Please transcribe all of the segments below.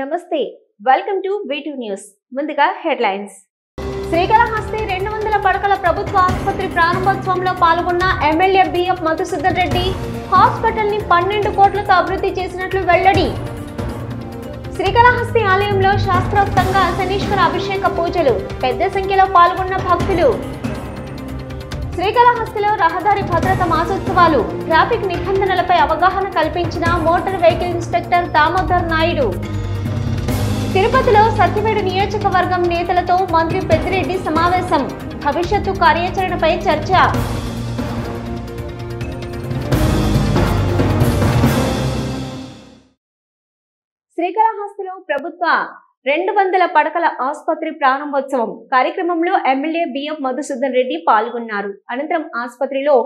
నమస్తే welcome to V2 news ముందుగా headlines Srikalahasti 200 పడకల ప్రభుత్వ ఆసుపత్రి ప్రారంభోత్సవంలో పాల్గొన్న MLA BF Madhusudan Reddy hospital ని 12 కోట్లతో అభివృద్ధి చేసినట్లు వెల్లడి శ్రీకాళహస్తి ఆలయంలో శాస్త్రోక్తంగా శనీశ్వర అభిషేక పూజలు పెద్ద సంఖ్యలో పాల్గొన్న భక్తులు శ్రీకాళహస్తిలో రహదారి భద్రత మాసోత్సవాలు ట్రాఫిక్ నిబంధనలపై అవగాహన కల్పించిన motor vehicle inspector Damodar Naidu తిరుపతిలో సత్యవేడు నియోజకవర్గం నేతలతో మంత్రి పెద్దిరెడ్డి సమావేశం భవిష్యత్తు కార్యాచరణపై చర్చ శ్రీకాళహస్తిలో ప్రభుత్వ 200 పడకల ఆసుపత్రి ప్రారంభోత్సవం కార్యక్రమంలో ఎమ్మెల్యే బిఎఫ్ మధుసూదన్ రెడ్డి పాల్గొన్నారు. అనంతరం ఆసుపత్రిలో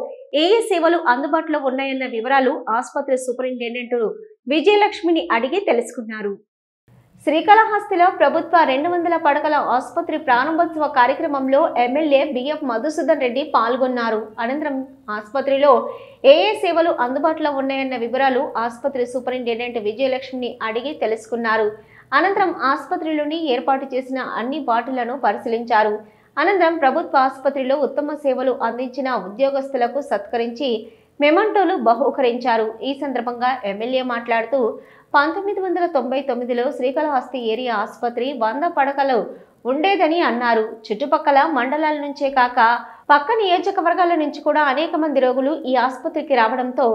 ఏ సేవలు అందుబాటులో ఉన్నాయన్న వివరాలు ఆసుపత్రి సూపరింటెండెంట్ విజయలక్ష్మిని అడిగి తెలుసుకున్నారు. శ్రీకాళహస్తిలో ప్రభుత్వ 200 పడకల ఆసుపత్రి ప్రారంభోత్సవ కార్యక్రమంలో ఎమ్మెల్యే బిఎఫ్ మధుసూదన్ రెడ్డి పాల్గొన్నారు. అనంతరం ఆసుపత్రిలో ఏ సేవలు అందుబాటులో ఉన్నాయన్న వివరాలు ఆసుపత్రి సూపరింటెండెంట్ విజయలక్ష్మిని అడిగి తెలుసుకున్నారు. అనంతరం ఆసుపత్రిలోని ఏర్పాటు చేసిన అన్ని వార్డులను పరిశీలించారు. అనంతరం ప్రభుత్వ ఆసుపత్రిలో ఉత్తమ సేవలు అందించిన ఉద్యోగస్తులకు సత్కరించి మెమంటోలు బహూకరించారు. ఈ సందర్భంగా ఎమ్మెల్యే మాట్లాడుతూ 1999లో శ్రీకాళహస్తి ఏరియా ఆసుపత్రి 100 పడకలు ఉండేదని అన్నారు. చుట్టుపక్కల మండలాల నుంచే కాక పక్క నియోజకవర్గాల నుంచి కూడా అనేక మంది రోగులు ఈ ఆసుపత్రికి రావడంతో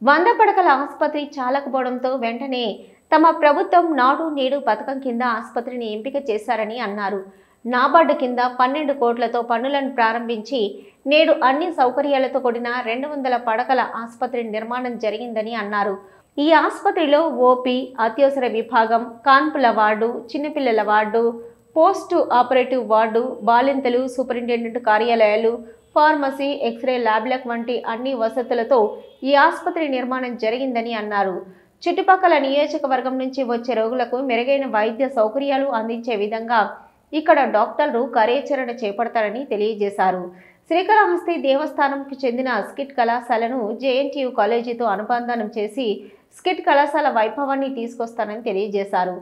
100 పడకల ఆసుపత్రి చాలకపోవడంతో వెంటనే తమ ప్రభుత్వం నాడు నేడు పథకం కింద ఆసుపత్రిని ఎంపిక చేశారని అన్నారు. నాబార్డు కింద 12 కోట్లతో పనులను ప్రారంభించి నేడు అన్ని సౌకర్యాలతో కూడిన 200 పడకల ఆసుపత్రి నిర్మాణం జరిగిందని అన్నారు. ఈ ఆసుపత్రిలో ఓపీ, అత్యవసర విభాగం, కాన్పుల వార్డు, చిన్నపిల్లల వార్డు, పోస్ట్ ఆపరేటివ్ వార్డు, బాలింతలు సూపరింటెండెంట్ కార్యాలయాలు, ఫార్మసీ, ఎక్స్రే ల్యాబ్లకు వంటి అన్ని వసతులతో ఈ ఆసుపత్రి నిర్మాణం జరిగిందని అన్నారు. చుట్టుపక్కల నియోజకవర్గం నుంచి వచ్చే రోగులకు మెరుగైన వైద్య సౌకర్యాలు అందించే విధంగా ఇక్కడ డాక్టర్లు కార్యాచరణ చేపడతారని తెలియజేశారు. శ్రీకాళహస్తి దేవస్థానంకు చెందిన స్కిట్ కళాశాలను జేఎన్టీయూ కాలేజీతో అనుసంధానం చేసి స్కిట్ కళాశాల వైభవాన్ని తీసుకొస్తానని తెలియజేశారు.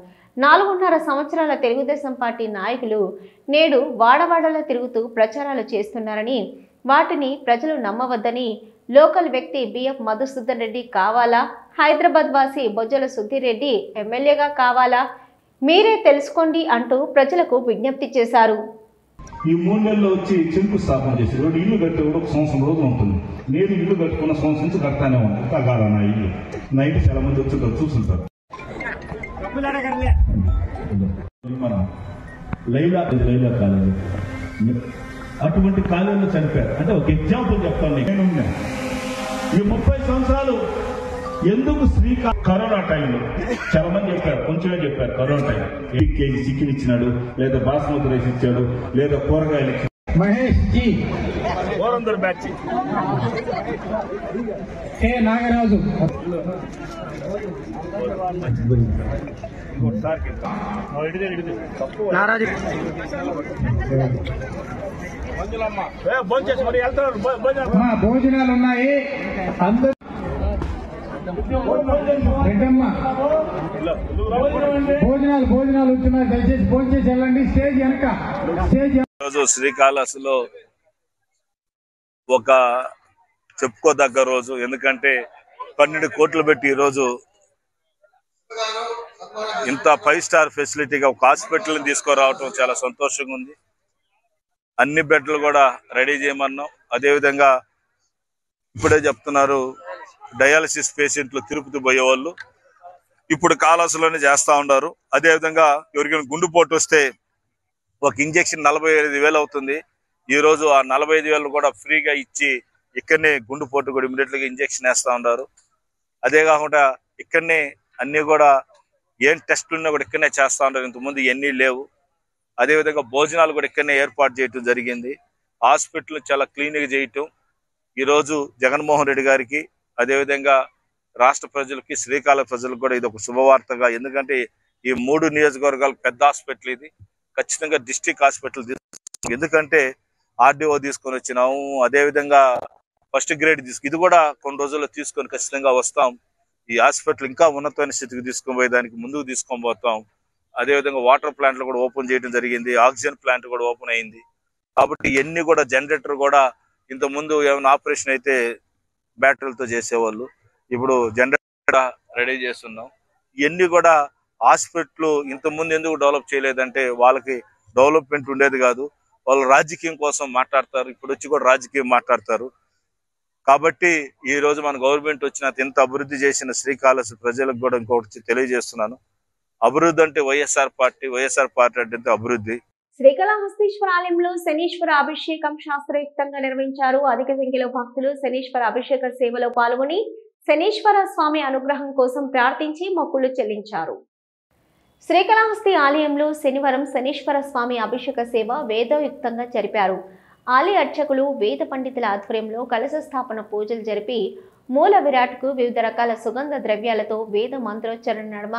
4.5 సంవత్సరాల తెలుగుదేశం పార్టీ నాయకులు నేడు వాడవాడలా తిరుగుతూ ప్రచారాలు చేస్తున్నారని, వాటిని ప్రజలు నమ్మవద్దని, లోకల్ వ్యక్తి బిఎఫ్ మధుసూదన్ రెడ్డి కావాలా, హైదరాబాద్ వాసి బొజ్జల సుధీరెడ్డి ఎమ్మెల్యేగా కావాలా, మీరే తెలుసుకోండి అంటూ ప్రజలకు విజ్ఞప్తి చేశారు. ఈ 3 నెలల్లో వచ్చి శంకుస్థాపన చేసి ఇల్లు కట్టే కూడా 1 సంవత్సరం రోజులు ఉంటుంది. నేను ఇల్లు కట్టుకున్న సంవత్సరం నుంచి కడతానే ఉంది. ఇంకా కాదా నా ఇల్లు? నా ఇంటి చాలా మంది వచ్చి చూస్తుంటారు. మనం లైలా కాలేదు, అటువంటి కాలంలో చనిపోయారు. అంటే ఒక ఎగ్జాంపుల్ చెప్తాను. నేను ఈ 30 సంవత్సరాలు ఎందుకు కరోనా టైంలో చాలా మంది చెప్పారు, కొంచెమే చెప్పారు. కరోనా టైం 8 కేజీ చికెన్ ఇచ్చినాడు, లేదా బాస్మతి రైస్ ఇచ్చాడు, లేదా కూరగాయలు ఇచ్చాడు. మహేష్ జీ ఓరందరు బ్యాచ్ నాగరాజు భోజనాలు ఉన్నాయి. అందరూ భోజనాలు వచ్చినాయి. దయచేసి భోజనం చేసి వెళ్ళండి. స్టేజ్ వెనక రోజు శ్రీకాళహస్తిలో ఒక చెప్పుకోదగ్గ రోజు. ఎందుకంటే 12 కోట్లు పెట్టి ఈరోజు ఇంత 5 స్టార్ ఫెసిలిటీగా ఒక హాస్పిటల్ని తీసుకురావటం చాలా సంతోషంగా ఉంది. అన్ని బెడ్లు కూడా రెడీ చేయమన్నాం. అదేవిధంగా ఇప్పుడే చెప్తున్నారు, డయాలసిస్ పేషెంట్లు తిరుపతి పోయేవాళ్ళు ఇప్పుడు కాళహస్తిలోనే చేస్తూ ఉన్నారు. అదేవిధంగా ఎవరికైనా గుండెపోటు వస్తే ఒక ఇంజెక్షన్ 45,000 అవుతుంది. ఈరోజు ఆ 45,000 కూడా ఫ్రీగా ఇచ్చి ఇక్కడనే గుండెపోటు కూడా ఇమీడియట్గా ఇంజెక్షన్ వేస్తూ ఉన్నారు. అదే కాకుండా ఇక్కడనే అన్నీ కూడా ఏం టెస్టులు ఉన్నా కూడా ఇక్కడనే చేస్తూ ఉంటారు. ఇంతకుముందు ఇవన్నీ లేవు. అదేవిధంగా భోజనాలు కూడా ఇక్కడనే ఏర్పాటు చేయటం జరిగింది. హాస్పిటల్ చాలా క్లీన్గా చేయటం ఈరోజు జగన్మోహన్ రెడ్డి గారికి, అదేవిధంగా రాష్ట్ర ప్రజలకి, శ్రీకాళహస్తి ప్రజలకు కూడా ఇది ఒక శుభవార్తగా. ఎందుకంటే ఈ 3 నియోజకవర్గాలకు పెద్ద హాస్పిటల్ ఇది. ఖచ్చితంగా డిస్ట్రిక్ట్ హాస్పిటల్ ఎందుకంటే ఆర్డీఓ తీసుకొని వచ్చినాము. అదేవిధంగా ఫస్ట్ గ్రేడ్ ఇది కూడా కొన్ని రోజుల్లో తీసుకొని ఖచ్చితంగా వస్తాం. ఈ హాస్పిటల్ ఇంకా ఉన్నతమైన స్థితికి తీసుకొని పోయేదానికి ముందుకు తీసుకొని పోతాం. అదేవిధంగా వాటర్ ప్లాంట్లు కూడా ఓపెన్ చేయడం జరిగింది, ఆక్సిజన్ ప్లాంట్ కూడా ఓపెన్ అయింది. కాబట్టి ఇవన్నీ కూడా జనరేటర్ కూడా ఇంతకుముందు ఏమైనా ఆపరేషన్ అయితే బ్యాటరీలతో చేసేవాళ్ళు, ఇప్పుడు జనరేటర్ రెడీ చేస్తున్నాం. ఇవన్నీ కూడా హాస్పిటల్ ఇంతకుముందు ఎందుకు డెవలప్ చేయలేదంటే వాళ్ళకి డెవలప్మెంట్ ఉండేది కాదు, వాళ్ళు రాజకీయం కోసం మాట్లాడతారు, ఇప్పుడు వచ్చి కూడా రాజకీయం మాట్లాడతారు. కాబట్టి ఈ రోజు మన గవర్నమెంట్ వచ్చిన ఇంత అభివృద్ధి చేసిన శ్రీకాళహస్తి ప్రజలకు కూడా ఇంకొకటి తెలియజేస్తున్నాను, అభివృద్ధి అంటే వైఎస్ఆర్ పార్టీ అంటే అభివృద్ధి. శ్రీకాళహస్తీశ్వర ఆలయంలో శనీశ్వర అభిషేకం శాస్త్రయుక్తంగా నిర్వహించారు. అధిక సంఖ్యలో భక్తులు శనీశ్వర అభిషేక సేవలో పాల్గొని శనీశ్వర స్వామి అనుగ్రహం కోసం ప్రార్థించి మొక్కులు చెల్లించారు. శ్రీకాళహస్తి ఆలయంలో శనివారం శనీశ్వర స్వామి అభిషేక సేవ వేదోయుక్తంగా జరిపారు. ఆలయ అర్చకులు వేద పండితుల ఆధ్వర్యంలో కలశ స్థాపన పూజలు జరిపి మూల విరాట్కు వివిధ రకాల సుగంధ ద్రవ్యాలతో వేద మంత్రోచ్చరణ నడుమ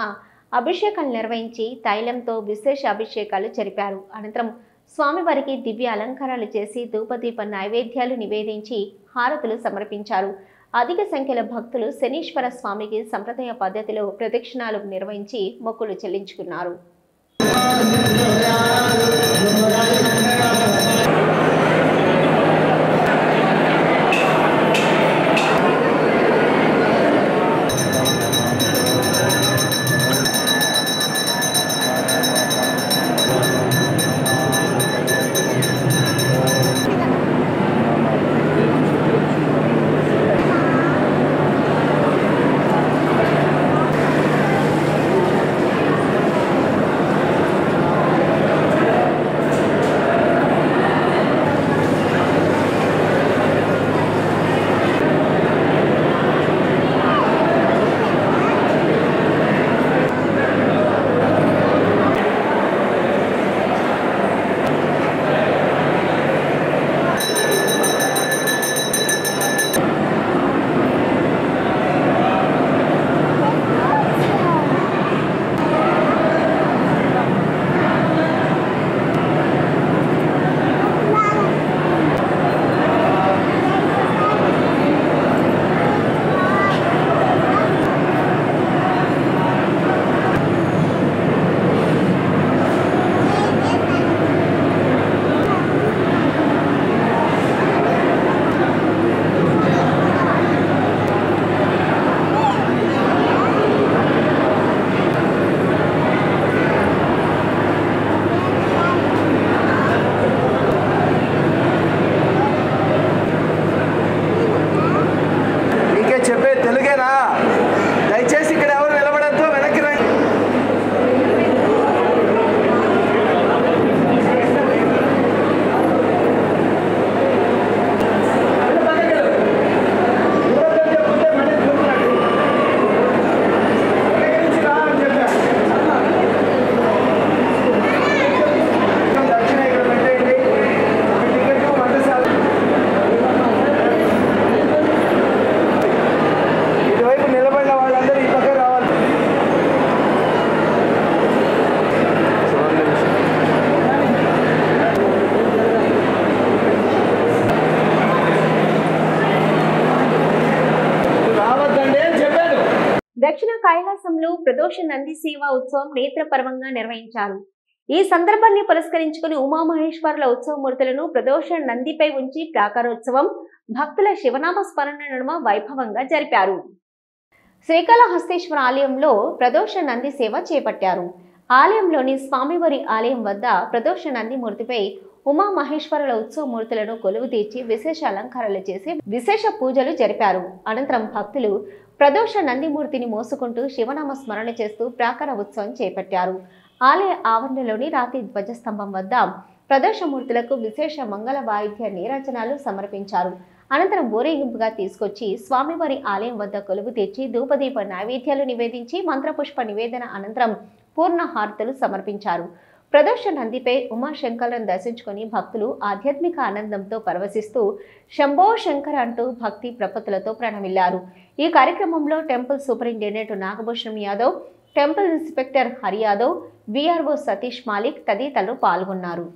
అభిషేకాలు నిర్వహించి తైలంతో విశేష అభిషేకాలు జరిపారు. అనంతరం స్వామివారికి దివ్య అలంకారాలు చేసి ధూపదీప నైవేద్యాలు నివేదించి హారతులు సమర్పించారు. అధిక సంఖ్యలో భక్తులు శనీశ్వర స్వామికి సంప్రదాయ పద్ధతిలో ప్రదక్షిణాలు నిర్వహించి మొక్కులు చెల్లించుకున్నారు. దక్షిణ కైలాసంలో ప్రదోష నంది సేవ ఉత్సవం నేత్రపర్వంగా నిర్వహించారు. ఈ సందర్భాన్ని పురస్కరించుకుని ఉమామహేశ్వరుల ఉత్సవమూర్తులను ప్రదోష నందిపై ఉంచి ప్రాకారోత్సవం భక్తుల శివనామ స్మరణ నడుమ వైభవంగా జరిపారు. శ్రీకాళహస్తీశ్వర ఆలయంలో ప్రదోష నంది సేవ చేపట్టారు. ఆలయంలోని స్వామివారి ఆలయం వద్ద ప్రదోష నంది మూర్తిపై ఉమామహేశ్వరుల ఉత్సవమూర్తులను కొలువు తీర్చి విశేష అలంకారాలు చేసి విశేష పూజలు జరిపారు. అనంతరం భక్తులు ప్రదోష నందిమూర్తిని మోసుకుంటూ శివనామ స్మరణ చేస్తూ ప్రాకార ఉత్సవం చేపట్టారు. ఆలయ ఆవరణలోని రాతి ధ్వజస్తంభం వద్ద ప్రదోషమూర్తులకు విశేష మంగళ వాయిద్య నీరాజనాలు సమర్పించారు. అనంతరం ఊరేగింపుగా తీసుకొచ్చి స్వామివారి ఆలయం వద్ద కొలువు తెచ్చి ధూపదీప నైవేద్యాలు నివేదించి మంత్రపుష్ప నివేదన అనంతరం పూర్ణ హారతులు సమర్పించారు. ప్రదోష నందిపై ఉమాశంకరులను దర్శించుకుని భక్తులు ఆధ్యాత్మిక ఆనందంతో పరవశిస్తూ శంభో శంకర అంటూ భక్తి ప్రపత్తులతో ప్రణమిల్లారు. ఈ కార్యక్రమంలో temple superintendent Nagabhushanam Yadav, temple inspector Hari Yadav, VRO Satish Malik తదితరులు పాల్గొన్నారు.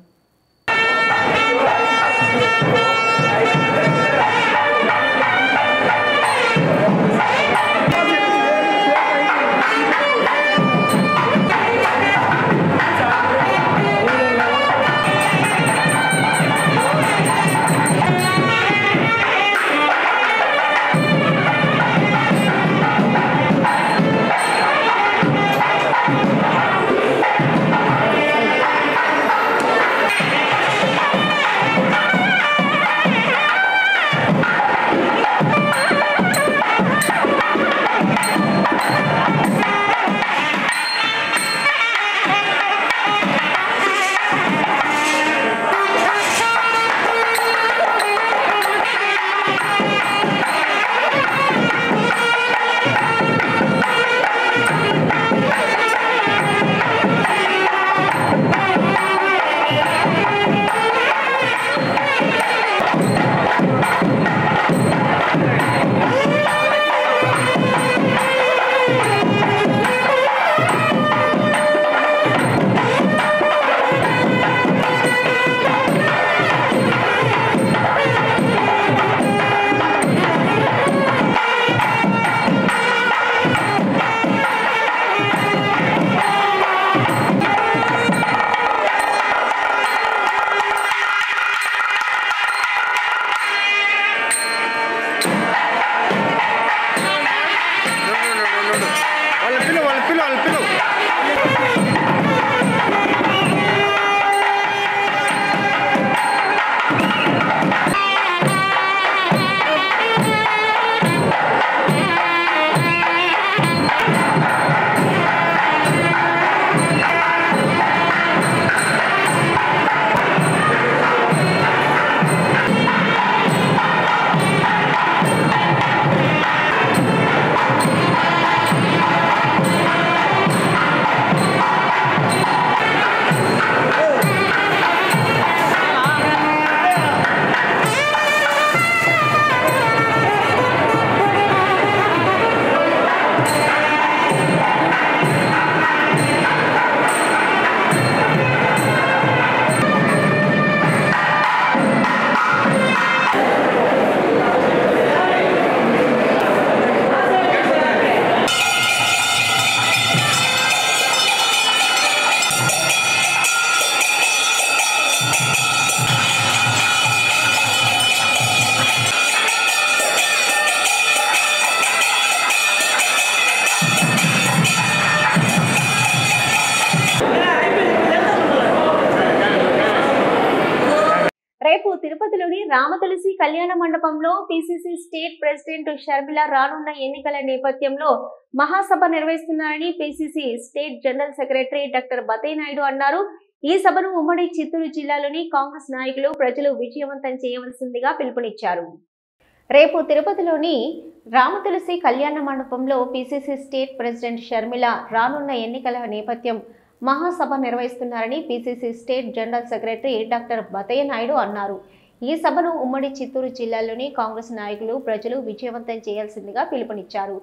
రేపు తిరుపతిలోని రామతులసి కళ్యాణ మండపంలో పిసిసి స్టేట్ ప్రెసిడెంట్ షర్మిల రానున్న ఎన్నికల నేపథ్యంలో మహాసభ నిర్వహిస్తున్నారని PCC state general secretary doctor Batayya Naidu అన్నారు. ఈ సభను ఉమ్మడి చిత్తూరు జిల్లాలోని కాంగ్రెస్ నాయకులు ప్రజలు విజయవంతం చేయవలసిందిగా పిలుపునిచ్చారు. రేపు తిరుపతిలోని రామతులసి కళ్యాణ మండపంలో పిసిసి స్టేట్ ప్రెసిడెంట్ షర్మిల రానున్న ఎన్నికల నేపథ్యం మహాసభ నిర్వహిస్తున్నారని PCC state general secretary doctor Batayya Naidu అన్నారు. ఈ సభను ఉమ్మడి చిత్తూరు జిల్లాలోని కాంగ్రెస్ నాయకులు ప్రజలు విజయవంతం చేయాల్సిందిగా పిలుపునిచ్చారు.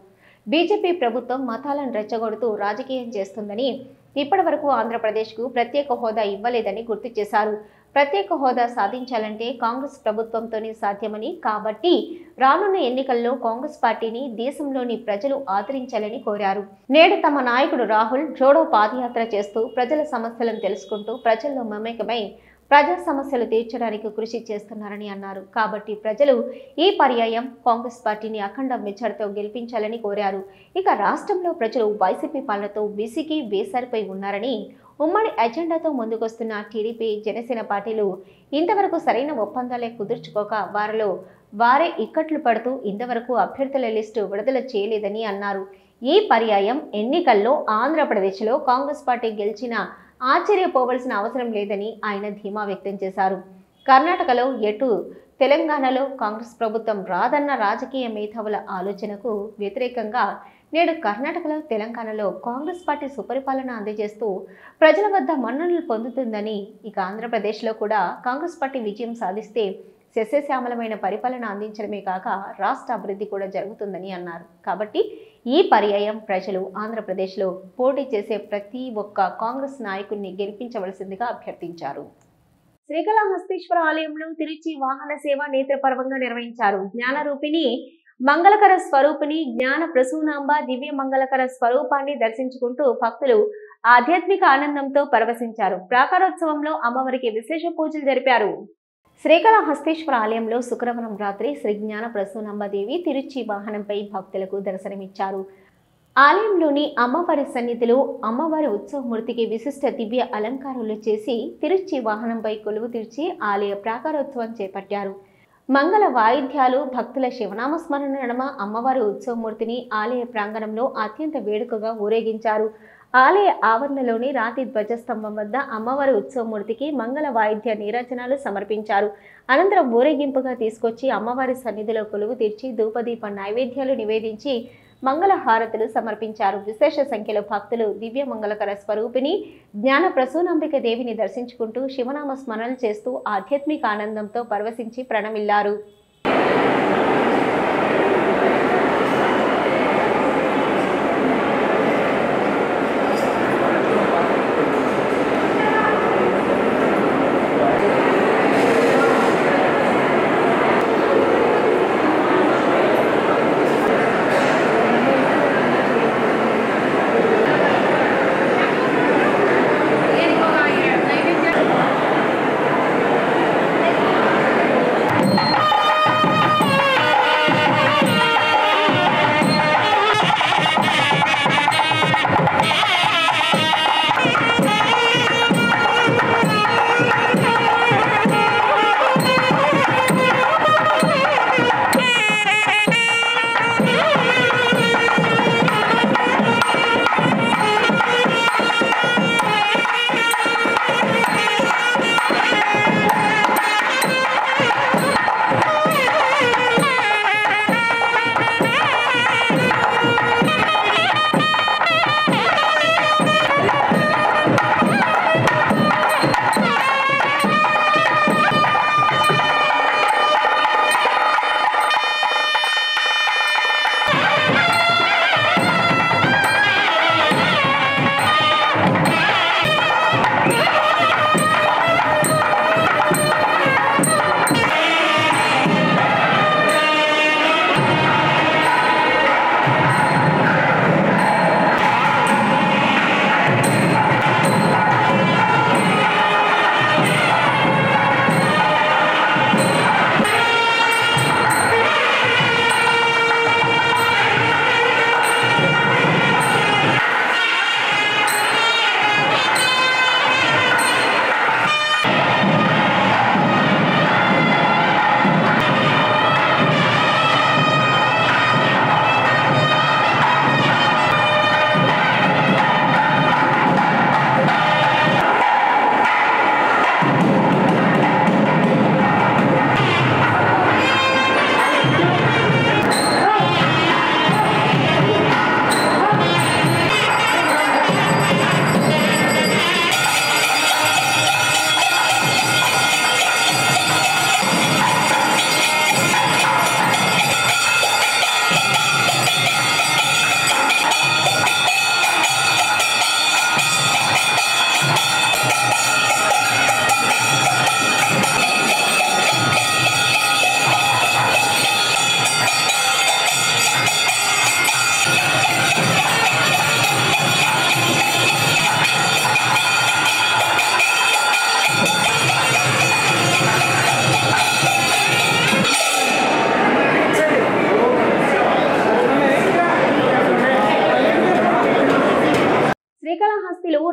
బీజేపీ ప్రభుత్వం మతాలను రెచ్చగొడుతూ రాజకీయం చేస్తుందని, ఇప్పటి వరకు ఆంధ్రప్రదేశ్కు ప్రత్యేక హోదా ఇవ్వలేదని గుర్తు చేశారు. ప్రత్యేక హోదా సాధించాలంటే కాంగ్రెస్ ప్రభుత్వంతోనే సాధ్యమని, కాబట్టి రానున్న ఎన్నికల్లో కాంగ్రెస్ పార్టీని దేశంలోని ప్రజలు ఆదరించాలని కోరారు. నేడు తమ నాయకుడు రాహుల్ జోడో పాదయాత్ర చేస్తూ ప్రజల సమస్యలను తెలుసుకుంటూ ప్రజల్లో మమేకమై ప్రజా సమస్యలు తీర్చడానికి కృషి చేస్తున్నారని అన్నారు. కాబట్టి ప్రజలు ఈ పర్యాయం కాంగ్రెస్ పార్టీని అఖండ మెజార్టీతో గెలిపించాలని కోరారు. ఇక రాష్ట్రంలో ప్రజలు వైసీపీ పాలనతో బీసీకి వేసారిపై ఉన్నారని, ఉమ్మడి ఎజెండాతో ముందుకొస్తున్న టీడీపీ, జనసేన పార్టీలు ఇంతవరకు సరైన ఒప్పందాలే కుదుర్చుకోక వారే ఇక్కట్లు పడుతూ ఇంతవరకు అభ్యర్థుల లిస్టు విడుదల చేయలేదని అన్నారు. ఈ పర్యాయం ఎన్నికల్లో ఆంధ్రప్రదేశ్లో కాంగ్రెస్ పార్టీ గెలిచినా ఆశ్చర్యపోవలసిన అవసరం లేదని ఆయన ధీమా వ్యక్తం చేశారు. కర్ణాటకలో ఎటు తెలంగాణలో కాంగ్రెస్ ప్రభుత్వం రాదన్న రాజకీయ మేధావుల ఆలోచనకు వ్యతిరేకంగా నేడు కర్ణాటకలో, తెలంగాణలో కాంగ్రెస్ పార్టీ సుపరిపాలన అందజేస్తూ ప్రజల వద్ద మన్ననలు పొందుతుందని, ఇక ఆంధ్రప్రదేశ్లో కూడా కాంగ్రెస్ పార్టీ విజయం సాధిస్తే సస్యశ్యామలమైన పరిపాలన అందించడమే కాక రాష్ట్ర అభివృద్ధి కూడా జరుగుతుందని అన్నారు. కాబట్టి ఈ పర్యాయం ప్రజలు ఆంధ్రప్రదేశ్లో పోటీ చేసే ప్రతి ఒక్క కాంగ్రెస్ నాయకుడిని గెలిపించవలసిందిగా అభ్యర్థించారు. శ్రీకాళహస్తీశ్వర ఆలయంలో తిరుచి వాహన సేవ నేత్రపర్వంగా నిర్వహించారు. జ్ఞానరూపిణి మంగళకర స్వరూపిణి జ్ఞాన ప్రసూనాంబ దివ్య మంగళకర స్వరూపాన్ని దర్శించుకుంటూ భక్తులు ఆధ్యాత్మిక ఆనందంతో పరవశించారు. ప్రాకారోత్సవంలో అమ్మవారికి విశేష పూజలు జరిపారు. శ్రీకాళహస్తీశ్వర ఆలయంలో శుక్రవారం రాత్రి శ్రీ జ్ఞాన ప్రసూనాంబదేవి తిరుచి వాహనంపై భక్తులకు దర్శనమిచ్చారు. ఆలయంలోని అమ్మవారి సన్నిధిలో అమ్మవారి ఉత్సవమూర్తికి విశిష్ట దివ్య అలంకారాలు చేసి తిరుచి వాహనంపై కొలువు తీర్చి ఆలయ ప్రాకారోత్సవం చేపట్టారు. మంగళ వాయిద్యాలు, భక్తుల శివనామ స్మరణ నడుమ అమ్మవారి ఉత్సవమూర్తిని ఆలయ ప్రాంగణంలో అత్యంత వేడుకగా ఊరేగించారు. ఆలయ ఆవరణలోని రాతి ధ్వజస్తంభం వద్ద అమ్మవారి ఉత్సవమూర్తికి మంగళ వాయిద్య నీరాజనాలు సమర్పించారు. అనంతరం ఊరేగింపుగా తీసుకొచ్చి అమ్మవారి సన్నిధిలో కొలువు తీర్చి ధూపదీప నైవేద్యాలు నివేదించి మంగళ హారతులు సమర్పించారు. విశేష సంఖ్యలో భక్తులు దివ్య మంగళకర స్వరూపిణి జ్ఞాన ప్రసూనాంబిక దేవిని దర్శించుకుంటూ శివనామ స్మరణ చేస్తూ ఆధ్యాత్మిక ఆనందంతో పరవశించి ప్రణమిల్లారు.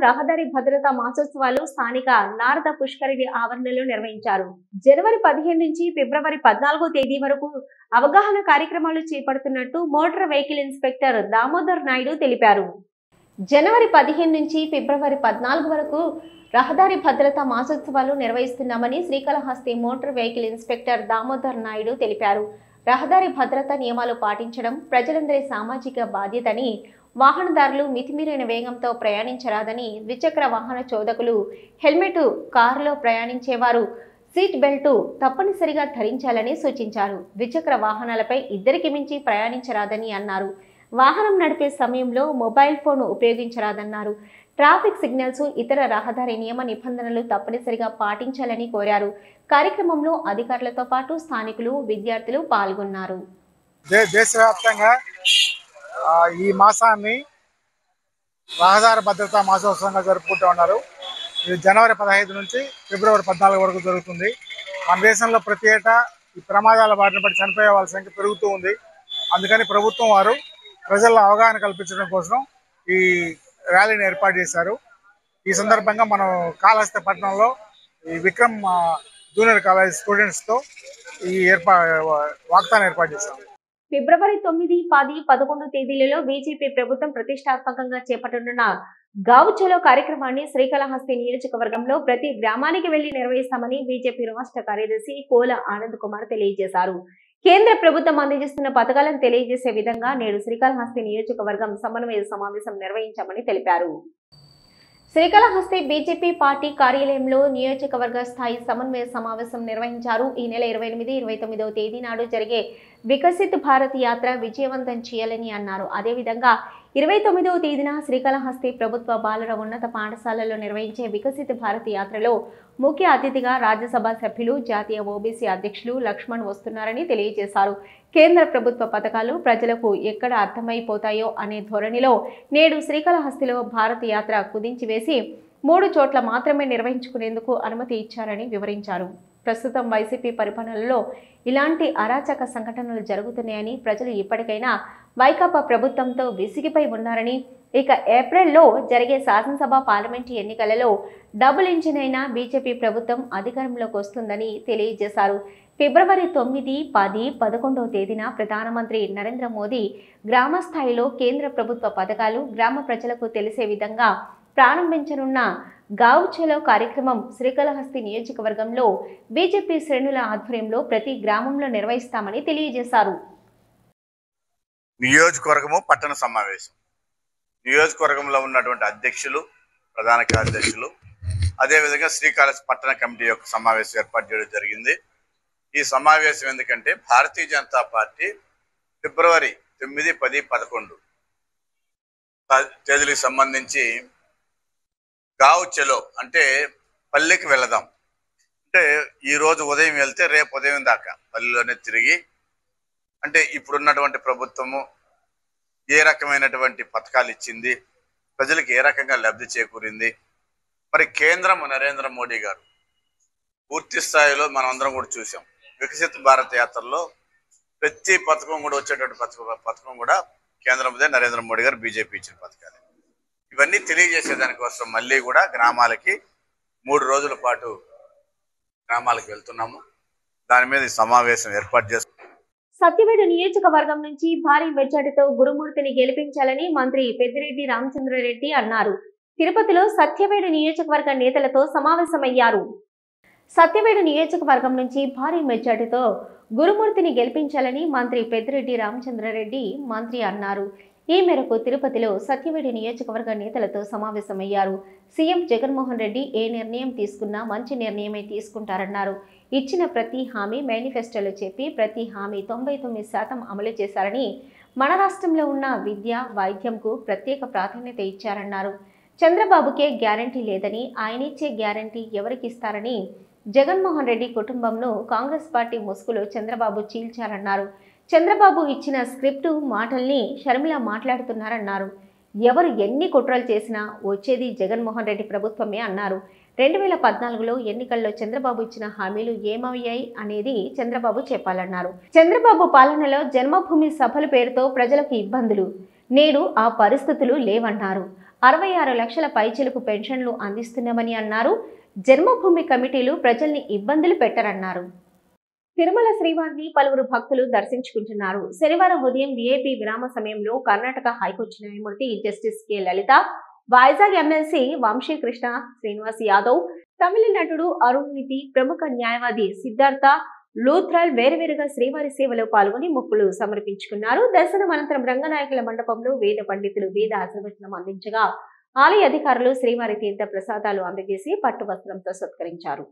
రహదారి భద్రతా మాసోత్సవాలు స్థానిక నారద పుష్కరిణి ఆవరణలో నిర్వహించారు. జనవరి 15 నుంచి ఫిబ్రవరి 14వ తేదీ వరకు అవగాహన కార్యక్రమాలు చేపడుతున్నట్టు motor vehicle inspector Damodar Naidu తెలిపారు. జనవరి 15 నుంచి ఫిబ్రవరి 14 వరకు రహదారి భద్రతా మాసోత్సవాలు నిర్వహిస్తున్నామని Srikalahasti motor vehicle inspector Damodar Naidu తెలిపారు. రహదారి భద్రతా నియమాలు పాటించడం ప్రజలందరి సామాజిక బాధ్యతని, వాహనదారులు మితిమీరిన వేగంతో ప్రయాణించరాదని, ద్విచక్ర వాహన చోదకులు హెల్మెట్, కారులో ప్రయాణించేవారు సీట్ బెల్ట్ తప్పనిసరిగా ధరించాలని సూచించారు. ద్విచక్ర వాహనాలపై ఇద్దరికి మించి ప్రయాణించరాదని అన్నారు. వాహనం నడిపే సమయంలో మొబైల్ ఫోన్ ఉపయోగించరాదన్నారు. ట్రాఫిక్ సిగ్నల్స్, ఇతర రహదారి నియమ నిబంధనలు తప్పనిసరిగా పాటించాలని కోరారు. కార్యక్రమంలో అధికారులతో పాటు స్థానికులు, విద్యార్థులు పాల్గొన్నారు. దేశవ్యాప్తంగా ఈ మాసాన్ని రహదారి భద్రతా మాసోత్సవంగా జరుపుకుంటూ ఉన్నారు. ఇది జనవరి 15 నుంచి ఫిబ్రవరి 14 వరకు జరుగుతుంది. మన దేశంలో ప్రతి ఏటా ఈ ప్రమాదాల బారిన పడి చనిపోయే వాళ్ళ సంఖ్య పెరుగుతూ ఉంది. అందుకని ప్రభుత్వం వారు ప్రజల్లో అవగాహన కల్పించడం కోసం ఈ ర్యాలీని ఏర్పాటు చేశారు. ఈ సందర్భంగా మనం కాళహస్తి పట్టణంలో ఈ విక్రమ్ జూనియర్ కాలేజ్ స్టూడెంట్స్తో ఈ వాగ్దానం ఏర్పాటు చేశారు. ఫిబ్రవరి 9, 10, 11 తేదీలలో బీజేపీ ప్రభుత్వం ప్రతిష్టాత్మకంగా చేపట్టనున్న గావ్ చలో కార్యక్రమాన్ని శ్రీకాళహస్తి నియోజకవర్గంలో ప్రతి గ్రామానికి వెళ్లి నిర్వహిస్తామని బీజేపీ రాష్ట్ర కార్యదర్శి కోల ఆనంద్ కుమార్ తెలియజేశారు. కేంద్ర ప్రభుత్వం అందజేస్తున్న పథకాలను తెలియజేసే విధంగా నేడు శ్రీకాళహస్తి నియోజకవర్గం సమన్వయ సమావేశం నిర్వహించామని తెలిపారు. శ్రీకాళహస్తి బీజేపీ పార్టీ కార్యాలయంలో నియోజకవర్గ స్థాయి సమన్వయ సమావేశం నిర్వహించారు. ఈ నెల 28, 29వ తేదీ నాడు జరిగే వికసిత్ భారత్ యాత్ర విజయవంతం చేయాలని అన్నారు. అదేవిధంగా 29వ తేదీన శ్రీకాళహస్తి ప్రభుత్వ బాలుర ఉన్నత పాఠశాలలో నిర్వహించే వికసిత్ భారత్ యాత్రలో ముఖ్య అతిథిగా రాజ్యసభ సభ్యులు, జాతీయ ఓబీసీ అధ్యక్షులు లక్ష్మణ్ వస్తున్నారని తెలియజేశారు. కేంద్ర ప్రభుత్వ పథకాలు ప్రజలకు ఎక్కడ అర్థమైపోతాయో అనే ధోరణిలో నేడు శ్రీకాళహస్తిలో భారత్ యాత్ర కుదించివేసి 3 చోట్ల మాత్రమే నిర్వహించుకునేందుకు అనుమతి ఇచ్చారని వివరించారు. ప్రస్తుతం వైసీపీ పరిపాలనలో ఇలాంటి అరాచక సంఘటనలు జరుగుతున్నాయని, ప్రజలు ఇప్పటికైనా వైకాపా ప్రభుత్వంతో విసిగిపోయి ఉన్నారని, ఇక ఏప్రిల్లో జరిగే శాసనసభ, పార్లమెంటు ఎన్నికలలో డబుల్ ఇంజిన్ అయిన బీజేపీ ప్రభుత్వం అధికారంలోకి వస్తుందని తెలియజేశారు. ఫిబ్రవరి 9, 10, 11వ తేదీన ప్రధానమంత్రి నరేంద్ర మోదీ గ్రామ స్థాయిలో కేంద్ర ప్రభుత్వ పథకాలు గ్రామ ప్రజలకు తెలిసే విధంగా ప్రారంభించనున్న గావ్ చలో కార్యక్రమం శ్రీకాళహస్తి నియోజకవర్గంలో బీజేపీ శ్రేణుల ఆధ్వర్యంలో ప్రతి గ్రామంలో నిర్వహిస్తామని తెలియజేశారు. నియోజకవర్గము పట్టణ సమావేశం, నియోజకవర్గంలో ఉన్నటువంటి అధ్యక్షులు, ప్రధాన కార్యదర్శులు, అదేవిధంగా శ్రీకాళహస్తి పట్టణ కమిటీ యొక్క సమావేశం ఏర్పాటు చేయడం జరిగింది. ఈ సమావేశం ఎందుకంటే భారతీయ జనతా పార్టీ ఫిబ్రవరి 9, 10, 11 తేదీలకు సంబంధించి గావ్ చలో అంటే పల్లెకి వెళదాం అంటే ఈ రోజు ఉదయం వెళ్తే రేపు ఉదయం దాకా పల్లెలోనే తిరిగి, అంటే ఇప్పుడున్నటువంటి ప్రభుత్వము ఏ రకమైనటువంటి పథకాలు ఇచ్చింది, ప్రజలకు ఏ రకంగా లబ్ధి చేకూరింది, మరి కేంద్రం నరేంద్ర మోడీ గారు పూర్తి స్థాయిలో మనం అందరం కూడా చూసాం. వికసిత్ భారత్ యాత్రలో ప్రతి పథకం కూడా వచ్చేటువంటి పథకం కూడా కేంద్రంలో నరేంద్ర మోడీ గారు బీజేపీ ఇచ్చిన పథకాలు. ఇవన్నీ తెలియజేసేదానికోసం మళ్ళీ కూడా గ్రామాలకి 3 రోజుల పాటు గ్రామాలకు వెళ్తున్నాము. దాని మీద సమావేశం ఏర్పాటు చేస్తున్నాం. సత్యవేడు నియోజకవర్గం నుంచి భారీ మెజార్టీతో గురుమూర్తిని గెలిపించాలని మంత్రి పెద్దిరెడ్డి రామచంద్రారెడ్డి అన్నారు. తిరుపతిలో సత్యవేడు నియోజకవర్గ నేతలతో సమావేశమయ్యారు. సత్యవేడు నియోజకవర్గం నుంచి భారీ మెజార్టీతో గురుమూర్తిని గెలిపించాలని మంత్రి పెద్దిరెడ్డి రామచంద్రారెడ్డి మంత్రి అన్నారు. ఈ మేరకు తిరుపతిలో సత్యవేడు నియోజకవర్గ నేతలతో సమావేశమయ్యారు. సీఎం జగన్మోహన్ రెడ్డి ఏ నిర్ణయం తీసుకున్నా మంచి నిర్ణయమే తీసుకుంటారన్నారు. ఇచ్చిన ప్రతి హామీ మేనిఫెస్టోలో చెప్పి ప్రతి హామీ 99% అమలు చేశారని, మన రాష్ట్రంలో ఉన్న విద్య, వైద్యంకు ప్రత్యేక ప్రాధాన్యత ఇచ్చారన్నారు. చంద్రబాబుకే గ్యారంటీ లేదని, ఆయనిచ్చే గ్యారంటీ ఎవరికి ఇస్తారని జగన్మోహన్ రెడ్డి కుటుంబంను కాంగ్రెస్ పార్టీ ముసుగులో చంద్రబాబు చీల్చారన్నారు. చంద్రబాబు ఇచ్చిన స్క్రిప్టు మాటల్ని షర్మిల మాట్లాడుతున్నారన్నారు. ఎవరు ఎన్ని కుట్రలు చేసినా వచ్చేది జగన్మోహన్ రెడ్డి ప్రభుత్వమే అన్నారు. 2014లో ఎన్నికల్లో చంద్రబాబు ఇచ్చిన హామీలు ఏమయ్యాయి అనేది చంద్రబాబు చెప్పాలన్నారు. చంద్రబాబు పాలనలో జన్మభూమి సభల పేరుతో ప్రజలకు ఇబ్బందులు, నేడు ఆ పరిస్థితులు లేవన్నారు. 66 లక్షల పైచిలుకు పెన్షన్లు అందిస్తున్నామని అన్నారు. జన్మభూమి కమిటీలు ప్రజల్ని ఇబ్బందులు పెట్టరన్నారు. తిరుమల శ్రీవారిని పలువురు భక్తులు దర్శించుకుంటున్నారు. శనివారం ఉదయం విఐపి విరామ సమయంలో కర్ణాటక హైకోర్టు న్యాయమూర్తి జస్టిస్ కె లలిత, వైజాగ్ ఎమ్మెల్సీ వంశీకృష్ణ శ్రీనివాస్ యాదవ్, తమిళ నటుడు అరుణ్ నితి, ప్రముఖ న్యాయవాది సిద్ధార్థ లూథ్రల్ వేరువేరుగా శ్రీవారి సేవలో పాల్గొని మొక్కులు సమర్పించుకున్నారు. దర్శనం అనంతరం రంగనాయకుల మండపంలో వేద పండితులు వేద ఆశీర్వచనం అందించగా ఆలయ అధికారులు శ్రీవారి తీర్థ ప్రసాదాలు అందజేసి పట్టు వస్త్రంతో సత్కరించారు.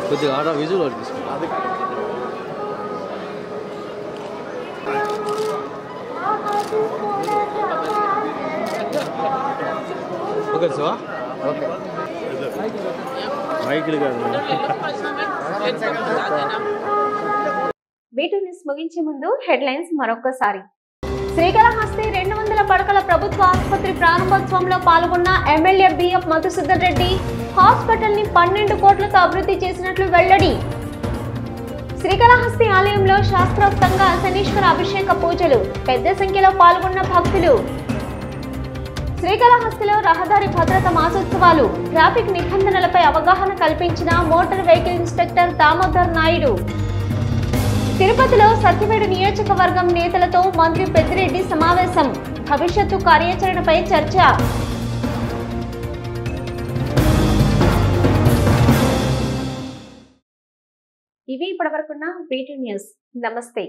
కొద్దిగా ఆడ విజువల్ తీసుకుంటాం. ఓకే సార్, ఓకే మైకిల్ గారు. వీటి న్యూస్ ముగించే ముందు హెడ్లైన్స్ మరొకసారి. శ్రీకాళహస్తి 200 పడకల ప్రభుత్వ ఆసుపత్రి ప్రారంభోత్సవంలో పాల్గొన్న MLA BF Madhusudan Reddy hospital ని 12 కోట్లతో అభివృద్ధి చేసినట్లు వెల్లడి. శ్రీకాళహస్తి ఆలయంలో శాస్త్రోక్తంగా శనీశ్వర అభిషేక పూజలు, పెద్ద సంఖ్యలో పాల్గొన్న భక్తులు. శ్రీకాళహస్తిలో రహదారి భద్రత మాసోత్సవాలు, ట్రాఫిక్ నిబంధనలపై అవగాహన కల్పించిన motor vehicle inspector Damodar Naidu. తిరుపతిలో సత్యవేడు నియోజకవర్గం నేతలతో మంత్రి పెద్దిరెడ్డి సమావేశం, భవిష్యత్తు కార్యాచరణపై చర్చ. ఇవి ఇప్పటివరకున్న వీటి న్యూస్. నమస్తే.